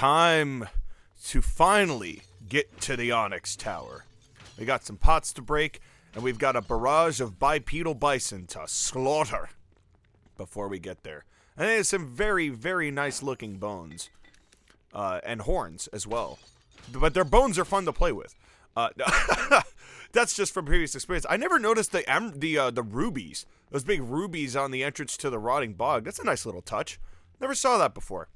time to finally get to the Onyx Tower. We got some pots to break, and we've got a barrage of bipedal bison to slaughter before we get there. And there's some very, very nice looking bones. And horns as well. But their bones are fun to play with. That's just from previous experience. I never noticed the rubies. Those big rubies on the entrance to the rotting bog. That's a nice little touch. Never saw that before.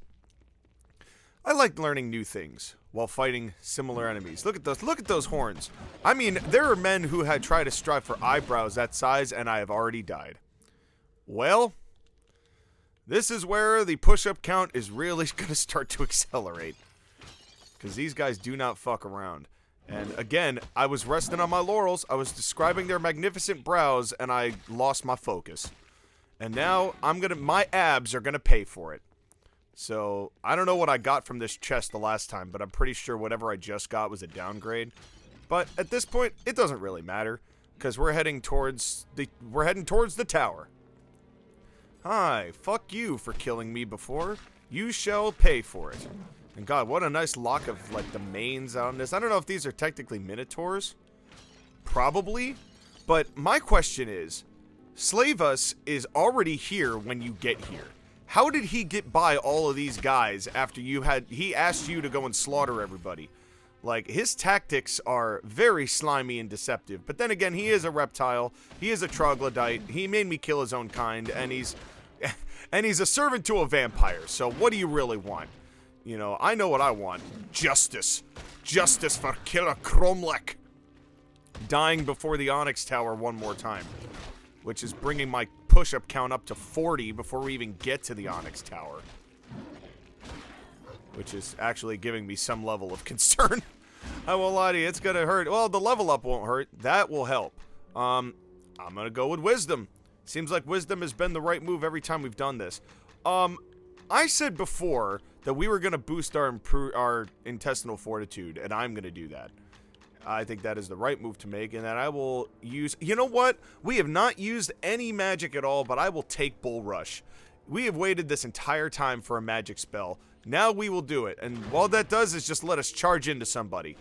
I like learning new things while fighting similar enemies. Look at those horns. I mean, there are men who had tried to strive for eyebrows that size, and I have already died. Well, this is where the push-up count is really going to start to accelerate. Because these guys do not fuck around. And again, I was resting on my laurels. I was describing their magnificent brows, and I lost my focus. And now, my abs are going to pay for it. So, I don't know what I got from this chest the last time, but I'm pretty sure whatever I just got was a downgrade. But at this point, it doesn't really matter, because we're heading towards the tower. Hi, fuck you for killing me before. You shall pay for it. And God, what a nice lock of, like, the manes on this. I don't know if these are technically minotaurs. Probably. But my question is, Slavus is already here when you get here. How did he get by all of these guys after he asked you to go and slaughter everybody? Like, his tactics are very slimy and deceptive. But then again, he is a reptile. He is a troglodyte. He made me kill his own kind. And he's a servant to a vampire. So what do you really want? You know, I know what I want. Justice. Justice for Killer Cromlech. Dying before the Onyx Tower one more time. Which is bringing my push-up count up to 40 before we even get to the Onyx Tower. Which is actually giving me some level of concern. I won't lie to you, it's gonna hurt. Well, the level up won't hurt. That will help. I'm gonna go with Wisdom. Seems like Wisdom has been the right move every time we've done this. I said before that we were gonna boost our intestinal fortitude, and I'm gonna do that. I think that is the right move to make, and that I will use... You know what? We have not used any magic at all, but I will take Bull Rush. We have waited this entire time for a magic spell. Now we will do it, and all that does is just let us charge into somebody.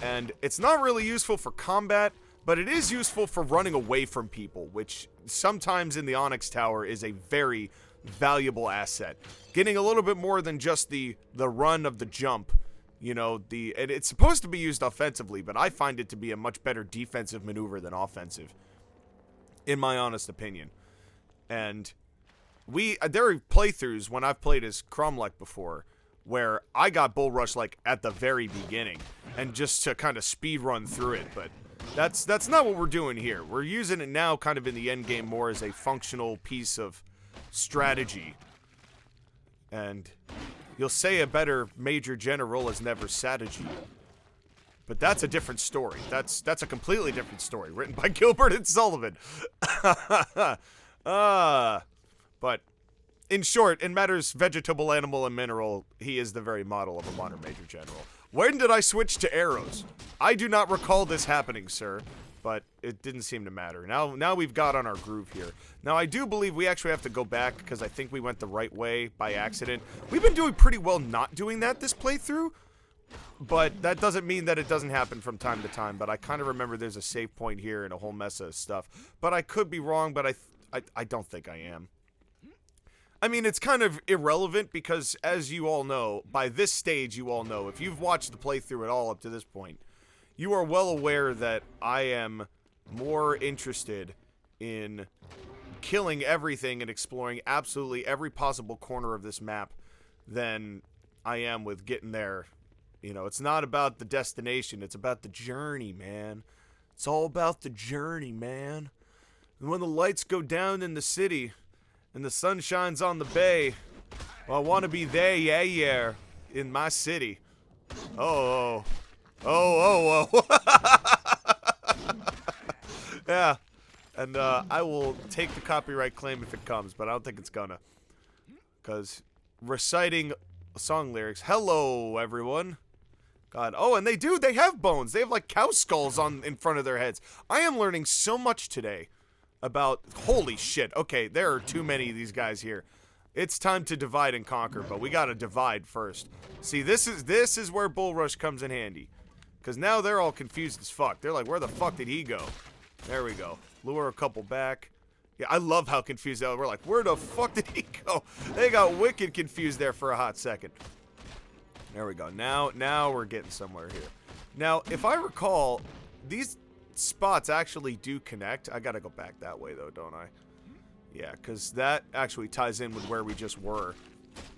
And it's not really useful for combat, but it is useful for running away from people, which sometimes in the Onyx Tower is a very valuable asset. Getting a little bit more than just the run of the jump. You know, and it's supposed to be used offensively, but I find it to be a much better defensive maneuver than offensive, in my honest opinion. And there are playthroughs when I've played as Cromlech before, where I got Bull Rush like at the very beginning, and just to kind of speed run through it. But that's not what we're doing here. We're using it now, kind of in the end game, more as a functional piece of strategy. And you'll say a better major general has never strategy. But that's a different story. That's a completely different story, written by Gilbert and Sullivan. But in short, in matters vegetable, animal, and mineral, he is the very model of a modern major general. When did I switch to arrows? I do not recall this happening, sir. But it didn't seem to matter. Now we've got on our groove here. Now, I do believe we actually have to go back because I think we went the right way by accident. We've been doing pretty well not doing that this playthrough, but that doesn't mean that it doesn't happen from time to time. But I kind of remember there's a save point here and a whole mess of stuff. But I could be wrong, but I don't think I am. I mean, it's kind of irrelevant because, as you all know, by this stage you all know, if you've watched the playthrough at all up to this point, you are well aware that I am more interested in killing everything and exploring absolutely every possible corner of this map than I am with getting there. You know, it's not about the destination, it's about the journey, man. It's all about the journey, man. And when the lights go down in the city and the sun shines on the bay, well, I want to be there, yeah, in my city. Oh. Yeah, and I will take the copyright claim if it comes, but I don't think it's gonna. Because reciting song lyrics, hello everyone. God, oh, and they have bones. They have like cow skulls in front of their heads. I am learning so much today about, holy shit. Okay, there are too many of these guys here. It's time to divide and conquer, but we gotta divide first. See, this is where Bull Rush comes in handy. Because now they're all confused as fuck. They're like, where the fuck did he go? There we go. Lure a couple back. Yeah, I love how confused they are. We're like, where the fuck did he go? They got wicked confused there for a hot second. There we go. Now we're getting somewhere here. Now, if I recall, these spots actually do connect. I gotta go back that way, though, don't I? Yeah, because that actually ties in with where we just were.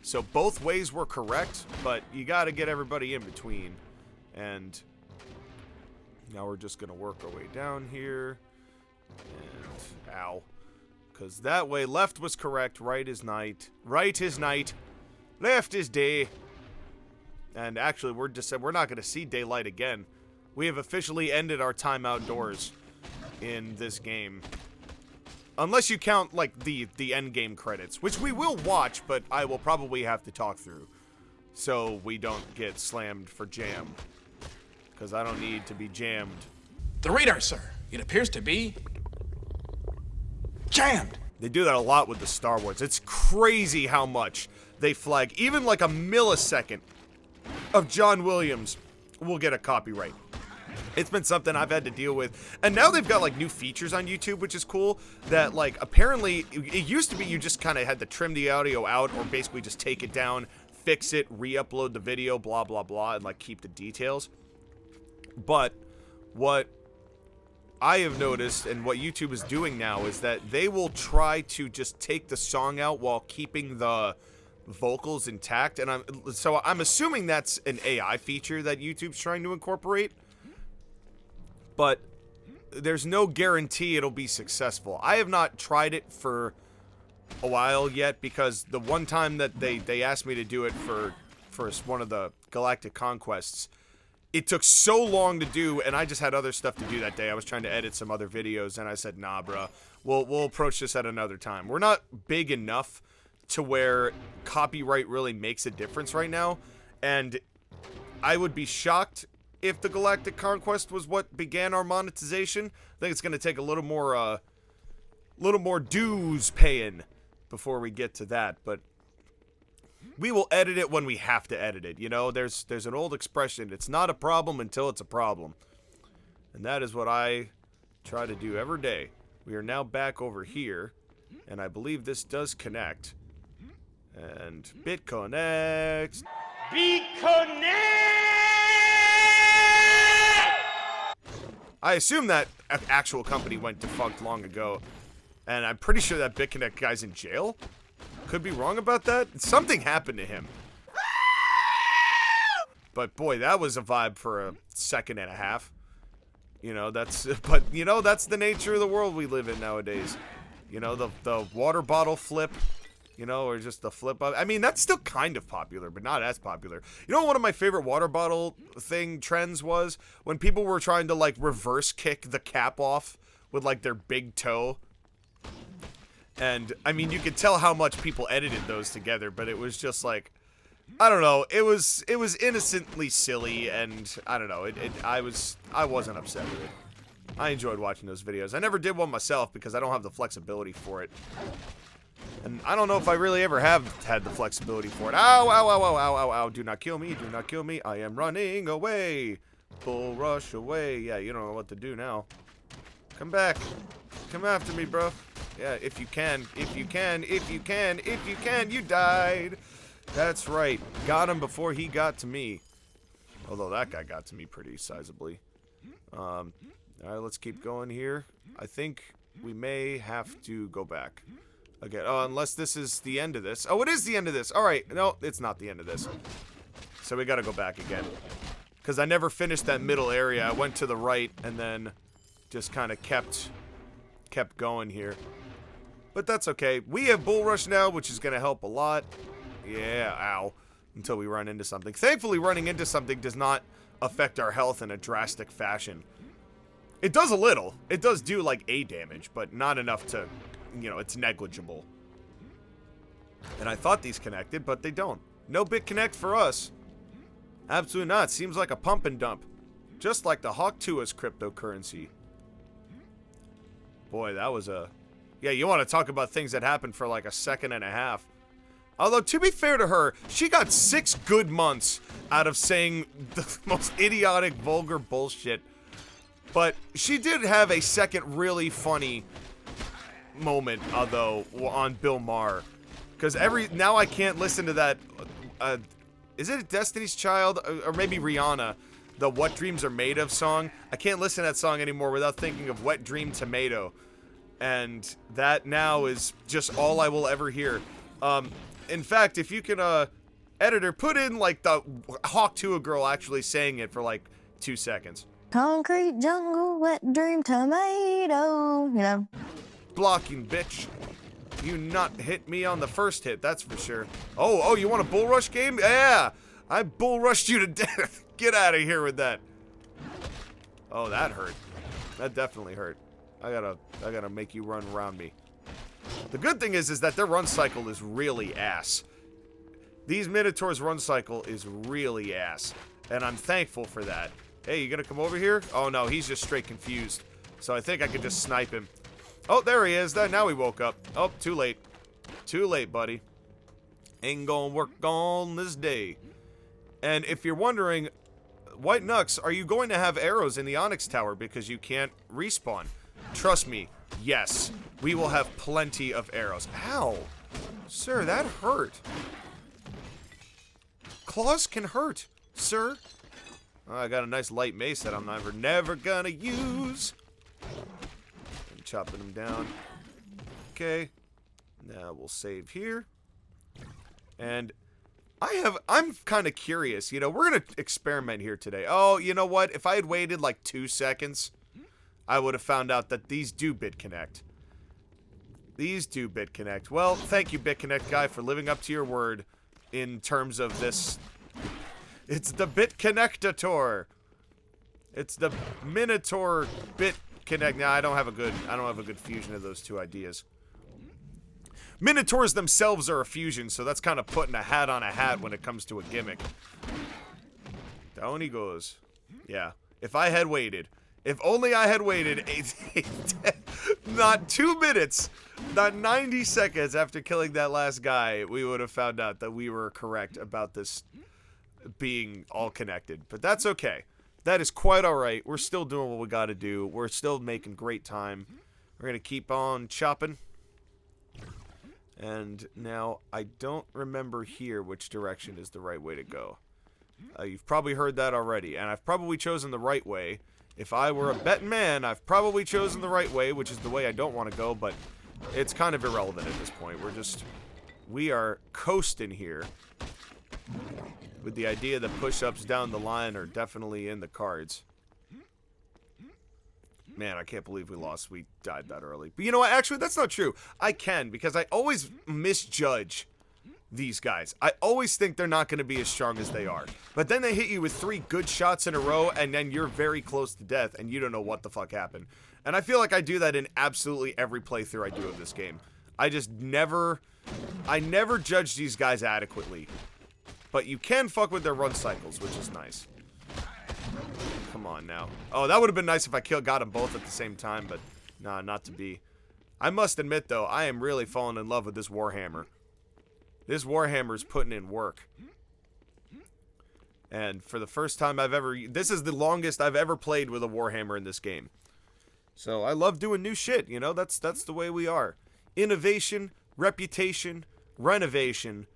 So both ways were correct, but you gotta get everybody in between. And now we're just gonna work our way down here. And, ow. Because that way, left was correct, right is night. Right is night, left is day. And actually, we're not gonna see daylight again. We have officially ended our time outdoors in this game. Unless you count, like, the end game credits, which we will watch, but I will probably have to talk through. So we don't get slammed for jam. Because I don't need to be jammed. The radar, sir. It appears to be jammed. They do that a lot with the Star Wars. It's crazy how much they flag. Even like a millisecond of John Williams will get a copyright. It's been something I've had to deal with. And now they've got like new features on YouTube, which is cool. That like apparently it used to be you just kind of had to trim the audio out or basically just take it down, fix it, re-upload the video, blah, blah, blah, and like keep the details. But what I have noticed and what YouTube is doing now is that they will try to just take the song out while keeping the vocals intact. And I'm assuming that's an AI feature that YouTube's trying to incorporate. But there's no guarantee it'll be successful. I have not tried it for a while yet because the one time that they asked me to do it for one of the Galactic Conquests, it took so long to do, and I just had other stuff to do that day. I was trying to edit some other videos, and I said, nah, bruh, we'll approach this at another time. We're not big enough to where copyright really makes a difference right now, and I would be shocked if the Galactic Conquest was what began our monetization. I think it's going to take a little more dues paying before we get to that, but we will edit it when we have to edit it. You know, there's an old expression, it's not a problem until it's a problem. And that is what I try to do every day. We are now back over here, and I believe this does connect. And bit connects. Be connect! I assume that actual company went defunct long ago, and I'm pretty sure that BitConnect guy's in jail. Could be wrong about that. Something happened to him. But boy, that was a vibe for a second and a half. You know, that's the nature of the world we live in nowadays. You know, the water bottle flip, you know, or just the flip up. I mean, that's still kind of popular, but not as popular. You know, one of my favorite water bottle trends was when people were trying to like reverse kick the cap off with like their big toe. And I mean, you could tell how much people edited those together, but it was just like, I don't know, it was innocently silly, and I don't know, I wasn't upset with it. I enjoyed watching those videos. I never did one myself because I don't have the flexibility for it. And I don't know if I really ever have had the flexibility for it. Ow, ow, ow, ow, ow, ow, ow. Do not kill me, do not kill me. I am running away. Bull rush away. Yeah, you don't know what to do now. Come back. Come after me, bro. Yeah, if you can, if you can, if you can, if you can, you died. That's right. Got him before he got to me. Although that guy got to me pretty sizably. Alright, let's keep going here. I think we may have to go back. Okay, oh, unless this is the end of this. Oh, it is the end of this. Alright, no, it's not the end of this. So we gotta go back again. Because I never finished that middle area. I went to the right and then just kind of kept going here. But that's okay. We have Bull Rush now, which is going to help a lot. Yeah, ow. Until we run into something. Thankfully, running into something does not affect our health in a drastic fashion. It does a little. It does do, like, A damage, but not enough to, you know, it's negligible. And I thought these connected, but they don't. No bit connect for us. Absolutely not. Seems like a pump and dump. Just like the Hawk Tua's cryptocurrency. Boy, that was a... Yeah, you want to talk about things that happened for like a second and a half. Although, to be fair to her, she got 6 good months out of saying the most idiotic, vulgar bullshit. But she did have a second really funny moment, though, on Bill Maher. Because now I can't listen to that, is it Destiny's Child? Or maybe Rihanna, the What Dreams Are Made Of song. I can't listen to that song anymore without thinking of Wet Dream Tomato. And that now is just all I will ever hear. In fact, if you can, editor, put in, like, the Hawk Tuah girl actually saying it for, like, 2 seconds. Concrete jungle, wet dream tomato, you know. Blocking, bitch. You not hit me on the first hit, that's for sure. Oh, you want a bull rush game? Yeah! I bull rushed you to death. Get out of here with that. Oh, that hurt. That definitely hurt. I gotta make you run around me. The good thing is that their run cycle is really ass. These Minotaurs' run cycle is really ass. And I'm thankful for that. Hey, you gonna come over here? Oh no, he's just straight confused. So I think I could just snipe him. Oh, there he is. Now he woke up. Oh, too late. Too late, buddy. Ain't gonna work on this day. And if you're wondering, White Knux, are you going to have arrows in the Onyx Tower because you can't respawn? Trust me, yes. We will have plenty of arrows. Ow! Sir, that hurt. Claws can hurt, sir. Oh, I got a nice light mace that I'm never gonna use. I'm chopping them down. Okay. Now we'll save here. And I'm kind of curious. You know, we're gonna experiment here today. Oh, you know what? If I had waited like 2 seconds, I would have found out that these do BitConnect. These do BitConnect. Well, thank you, BitConnect guy, for living up to your word in terms of this. It's the BitConnectator. It's the Minotaur BitConnect. Now, I don't have a good fusion of those two ideas. Minotaurs themselves are a fusion, so that's kind of putting a hat on a hat when it comes to a gimmick. Down he goes. Yeah. If I had waited. If only I had waited not 2 minutes, not 90 seconds after killing that last guy, we would have found out that we were correct about this being all connected. But that's okay. That is quite alright. We're still doing what we gotta do. We're still making great time. We're gonna keep on chopping. And now, I don't remember here which direction is the right way to go. You've probably heard that already, and I've probably chosen the right way. If I were a betting man, I've probably chosen the right way, which is the way I don't want to go, but it's kind of irrelevant at this point. We are coasting here with the idea that push-ups down the line are definitely in the cards. Man, I can't believe we died that early. But you know what? Actually, that's not true. I can, because I always misjudge these guys. I always think they're not going to be as strong as they are. But then they hit you with 3 good shots in a row, and then you're very close to death, and you don't know what the fuck happened. And I feel like I do that in absolutely every playthrough I do of this game. I never judge these guys adequately. But you can fuck with their run cycles, which is nice. Come on now. Oh, that would have been nice if I got them both at the same time, but nah, not to be. I must admit, though, I am really falling in love with this Warhammer. This Warhammer's putting in work. And for the first time this is the longest I've ever played with a Warhammer in this game. So I love doing new shit, you know, that's the way we are. Innovation, reputation, renovation.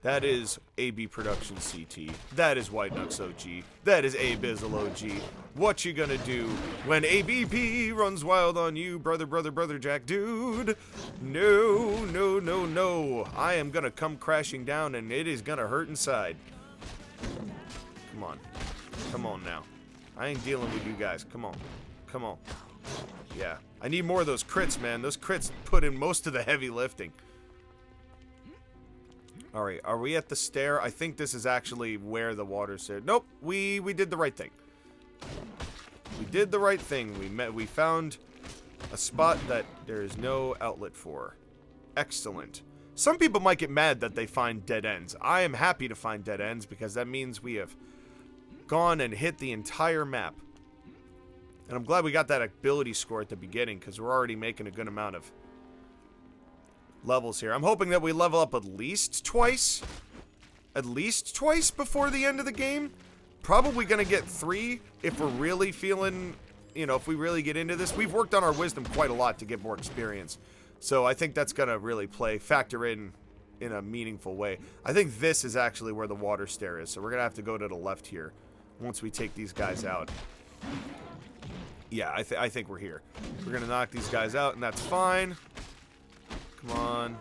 That is AB Production CT. That is White Knux OG. That is A Bizzle OG. What you gonna do when ABP runs wild on you, brother Jack dude? No, no, no, no. I am gonna come crashing down and it is gonna hurt inside. Come on. Come on now. I ain't dealing with you guys. Come on. Come on. Yeah. I need more of those crits, man. Those crits put in most of the heavy lifting. Alright, are we at the stair? I think this is actually where the water stair. Nope, we did the right thing. We did the right thing. We found a spot that there is no outlet for. Excellent. Some people might get mad that they find dead ends. I am happy to find dead ends because that means we have gone and hit the entire map. And I'm glad we got that ability score at the beginning because we're already making a good amount of levels here. I'm hoping that we level up at least twice. At least twice before the end of the game. Probably gonna get 3 if we're really feeling, you know, if we really get into this. We've worked on our wisdom quite a lot to get more experience. So I think that's gonna really factor in a meaningful way. I think this is actually where the water stair is. So we're gonna have to go to the left here once we take these guys out. Yeah, I think we're here. We're gonna knock these guys out, and that's fine. Come on.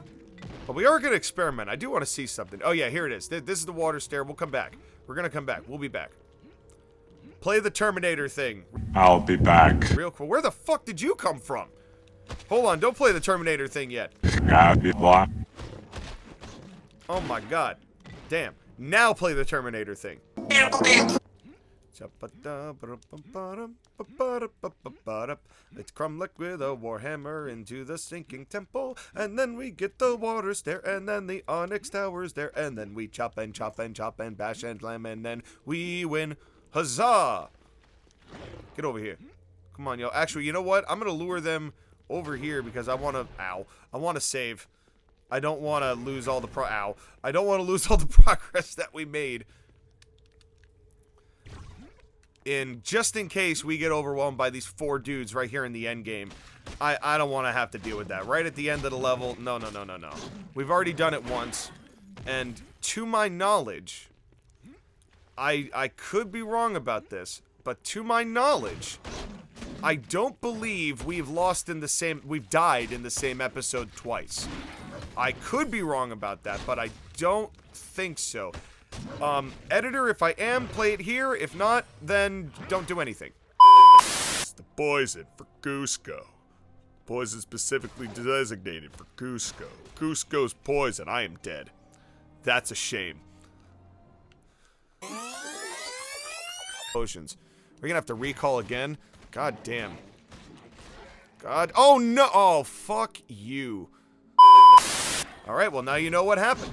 But we are gonna experiment. I do want to see something. Oh yeah, here it is. This is the water stair. We'll come back. We're gonna come back. We'll be back. Play the Terminator thing. I'll be back. Real cool. Where the fuck did you come from? Hold on, don't play the Terminator thing yet. Oh my god. Damn. Now play the Terminator thing. Let's crumble with a warhammer into the sinking temple, and then we get the water stair, and then the onyx tower's there, and then we chop and chop and chop and bash and slam, and then we win. Huzzah! Get over here. Come on, yo. Actually, you know what? I'm gonna lure them over here because I wanna... Ow. I wanna save. I don't wanna lose all the I don't wanna lose all the progress that we made. Just in case we get overwhelmed by these 4 dudes right here in the end game. I don't want to have to deal with that. Right at the end of the level. No. We've already done it once. And to my knowledge, I could be wrong about this, but to my knowledge, I don't believe we've died in the same episode twice. I could be wrong about that, but I don't think so. Editor, if I am, play it here. If not, then don't do anything. It's the poison for Cusco. Poison specifically designated for Cusco. Cusco's poison. I am dead. That's a shame. Potions. We're gonna have to recall again. God damn. God. Oh no. Oh, fuck you. Alright, well now you know what happened.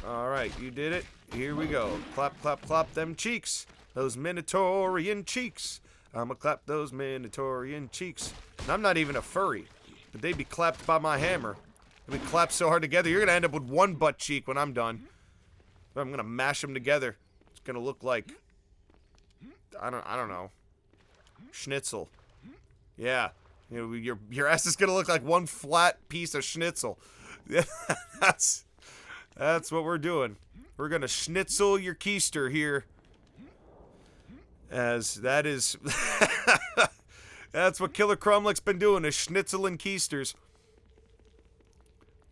Alright, you did it. Here we go. Clap, clap, clap them cheeks. Those Minotaurian cheeks. I'ma clap those Minotaurian cheeks. And I'm not even a furry. But they'd be clapped by my hammer. They'd be clapped so hard together, you're gonna end up with one butt cheek when I'm done. I'm gonna mash them together. It's gonna look like... I don't know. Schnitzel. Yeah. You know, your ass is gonna look like one flat piece of schnitzel. That's what we're doing. We're gonna schnitzel your keister here. As that is... That's what Killer Cromleck's been doing, is schnitzeling keisters.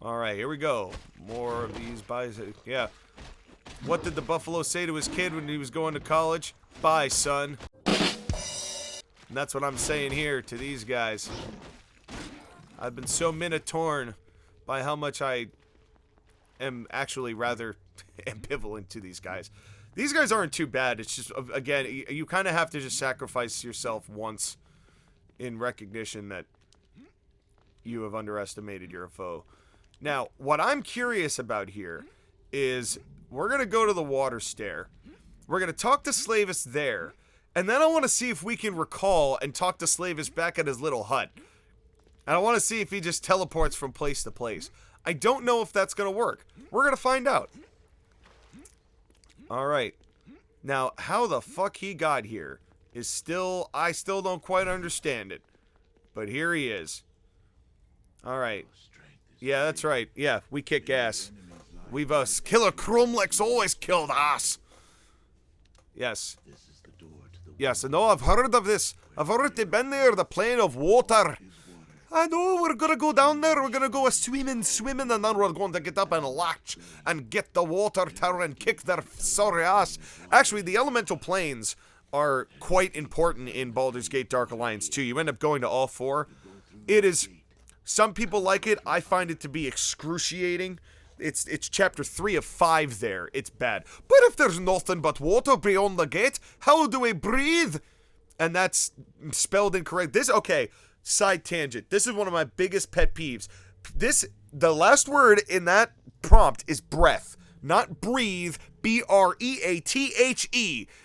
Alright, here we go. More of these buys. Yeah. What did the buffalo say to his kid when he was going to college? Bye, son. And that's what I'm saying here to these guys. I've been so minotaurn by how much I am actually rather ambivalent to these guys. These guys aren't too bad. It's just, again, you kind of have to just sacrifice yourself once in recognition that you have underestimated your foe. Now, what I'm curious about here is we're going to go to the water stair. We're going to talk to Slavis there. And then I want to see if we can recall and talk to Slavis back at his little hut. And I want to see if he just teleports from place to place. I don't know if that's going to work. We're going to find out. Alright. Now, how the fuck he got here is still... I still don't quite understand it. But here he is. Alright. Yeah, that's right. Yeah, we kick ass. We've, Killer Cromleck's always killed ass. Yes. Yes, no, I've heard of this. I've already been there, the plane of water. I know, we're gonna go down there, we're gonna go swimming, and then we're going to get up and latch and get the water tower and kick their sorry ass. Actually, the elemental planes are quite important in Baldur's Gate Dark Alliance 2. You end up going to all 4. It is... Some people like it. I find it to be excruciating. It's chapter 3 of 5 there. It's bad. But if there's nothing but water beyond the gate, how do we breathe? And that's spelled incorrect. Okay, side tangent. This is one of my biggest pet peeves. The last word in that prompt is breath. Not breathe, B-R-E-A-T-H-E.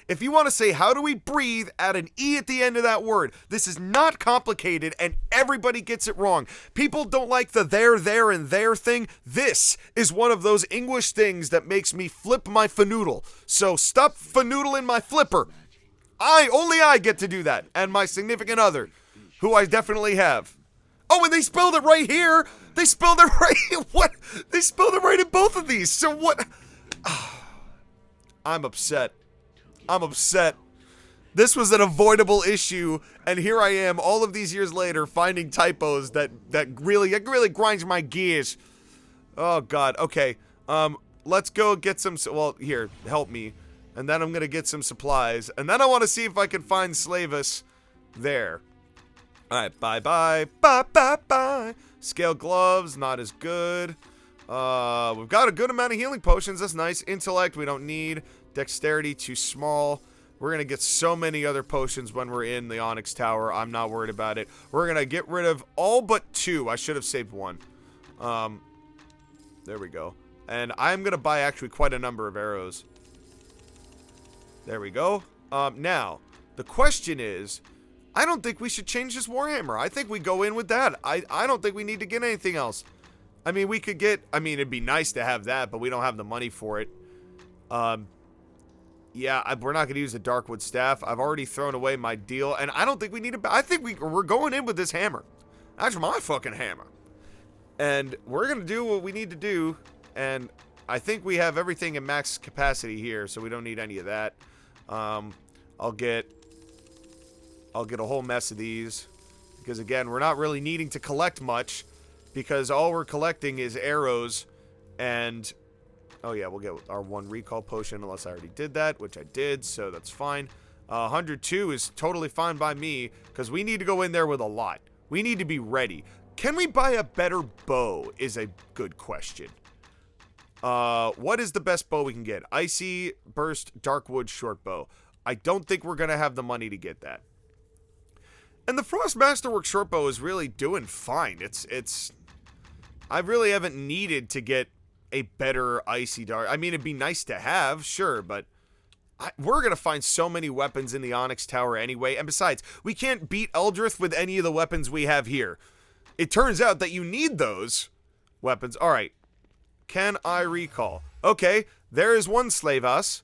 If you want to say, how do we breathe, add an E at the end of that word. This is not complicated, and everybody gets it wrong. People don't like the there, and there thing. This is one of those English things that makes me flip my fanoodle. So stop fanoodling my flipper. Only I get to do that, and my significant other, who I definitely have. Oh, and they spelled it right here. They spelled it right. What? They spelled it right in both of these. So what? I'm upset. I'm upset. This was an avoidable issue, and here I am, all of these years later, finding typos that really grinds my gears. Oh God. Okay. Let's go get some. Well, here, help me, and then I'm gonna get some supplies, and then I want to see if I can find Slavis there. All right. Bye. Scale gloves, not as good. We've got a good amount of healing potions. That's nice. Intellect, we don't need. Dexterity, too small. We're going to get so many other potions when we're in the Onyx Tower. I'm not worried about it. We're going to get rid of all but 2. I should have saved 1. There we go. And I'm going to buy actually quite a number of arrows. There we go. Now, the question is, I don't think we should change this Warhammer. I think we go in with that. I don't think we need to get anything else. I mean, we could get... I mean, it'd be nice to have that, but we don't have the money for it. Yeah, we're not going to use the Darkwood Staff. I've already thrown away my deal, and I don't think we need to... I think we're going in with this hammer. That's my fucking hammer. And we're going to do what we need to do, and I think we have everything in max capacity here, so we don't need any of that. I'll get a whole mess of these, because again, we're not really needing to collect much, because all we're collecting is arrows, and... Oh yeah, we'll get our 1 recall potion unless I already did that, which I did, so that's fine. 102 is totally fine by me, because we need to go in there with a lot. We need to be ready. Can we buy a better bow is a good question. What is the best bow we can get? Icy Burst Darkwood Short Bow. I don't think we're going to have the money to get that. And the Frost Masterwork Short Bow is really doing fine. I really haven't needed to get a better Icy Dark. I mean, it'd be nice to have, sure, but we're going to find so many weapons in the Onyx Tower anyway. And besides, we can't beat Eldrith with any of the weapons we have here. It turns out that you need those weapons. All right. Can I recall? Okay, there is one slave ass.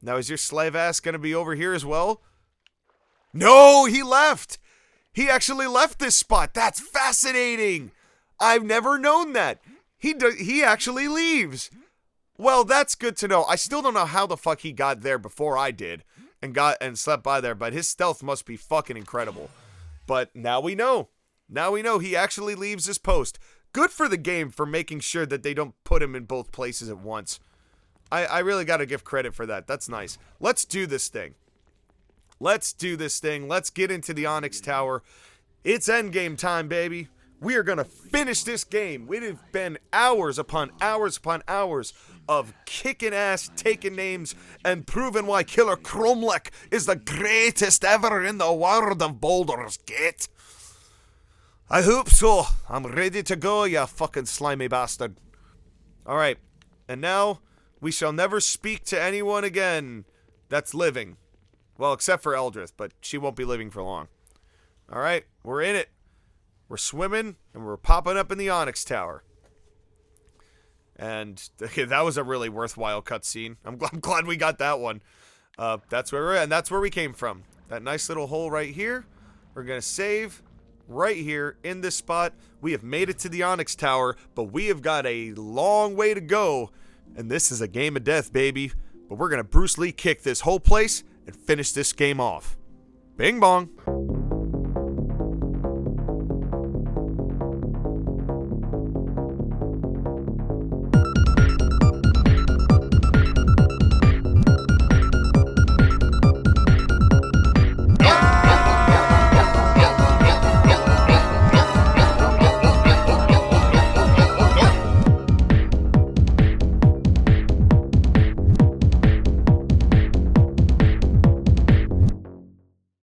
Now, is your slave ass going to be over here as well? No, he left. He actually left this spot. That's fascinating. I've never known that. He actually leaves. Well, that's good to know. I still don't know how the fuck he got there before I did and slept by there, but his stealth must be fucking incredible. But now we know. Now we know he actually leaves his post. Good for the game for making sure that they don't put him in both places at once. I really got to give credit for that. That's nice. Let's do this thing. Let's do this thing. Let's get into the Onyx Tower. It's endgame time, baby. We are going to finish this game. It has been hours upon hours upon hours of kicking ass, taking names, and proving why Killer Cromlech is the greatest ever in the world of Baldur's Gate. I hope so. I'm ready to go, you fucking slimy bastard. Alright, and now we shall never speak to anyone again that's living. Well, except for Eldrith, but she won't be living for long. Alright, we're in it. We're swimming, and we're popping up in the Onyx Tower. And that was a really worthwhile cutscene. I'm glad we got that one. That's where we're at, and that's where we came from. That nice little hole right here. We're going to save right here in this spot. We have made it to the Onyx Tower, but we have got a long way to go. And this is a game of death, baby. But we're going to Bruce Lee kick this whole place and finish this game off. Bing bong.